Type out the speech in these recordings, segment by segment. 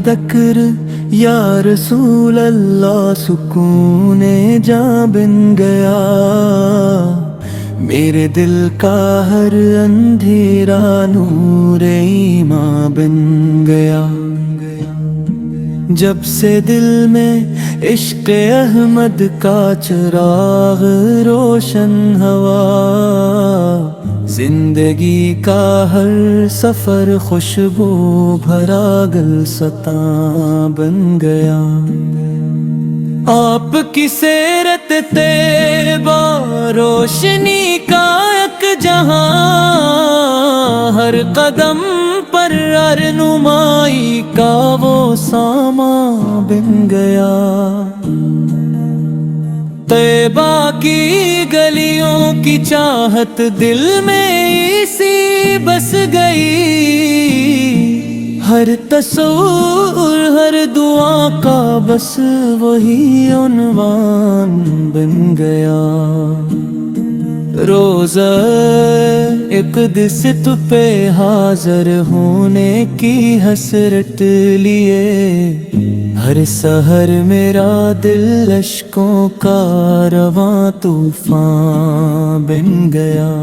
ذکر یا رسول اللہ سکون جاں بن گیا، میرے دل کا ہر اندھیرا نور ایمان بن گیا۔ جب سے دل میں عشق احمد کا چراغ روشن ہوا، زندگی کا ہر سفر خوشبو بھرا گلستاں بن گیا۔ آپ کی سیرت طیبہ روشنی کا ایک جہاں، ہر قدم پر رہنمائی کا وہ سامان بن گیا۔ طیبہ کی گلیوں کی چاہت دل میں اسی بس گئی، ہر تصور ہر دعا کا بس وہی عنوان بن گیا۔ روزہ اقدس پہ حاضر ہونے کی حسرت لیے، ہر سحر میرا دل اشکوں کا رواں طوفان بن گیا۔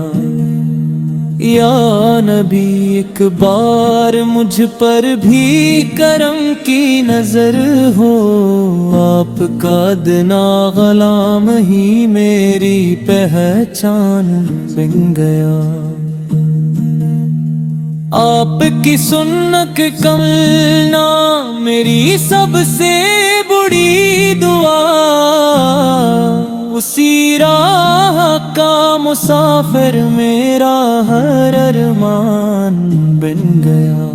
یا نبی ایک بار مجھ پر بھی کرم کی نظر ہو، آپ کا ادنا غلام ہی میری پہچان بن گیا۔ آپ کی سنت کملنا میری سب سے بڑی دعا، اسی راہ کا مسافر میرا ہر ارمان بن گیا۔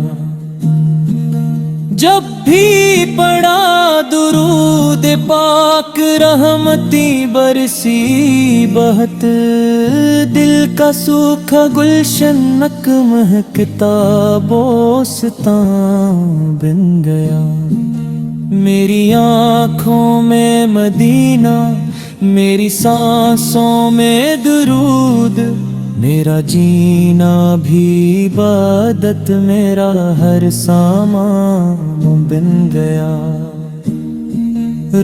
جب بھی پڑھا درود پاک رحمتی برسی بہت، دل کا سوکھا گلشن نک مہکتا بوستاں بن گیا۔ میری آنکھوں میں مدینہ، میری سانسوں میں درود، میرا جینا بھی عبادت، میرا ہر سامان بن گیا۔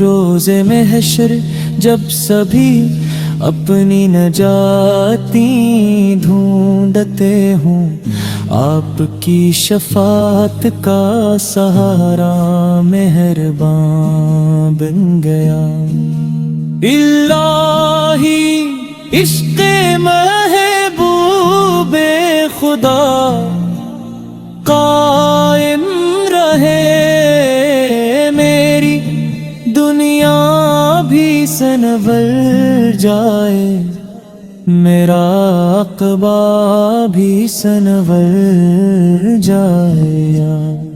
روز محشر جب سبھی اپنی نجاتی ڈھونڈتے ہوں، آپ کی شفاعت کا سہارا مہربان بن گیا۔ الہی عشق محبوب خدا قائم رہے، میری دنیا بھی سنور جائے، میرا عقبہ بھی سنور جائے۔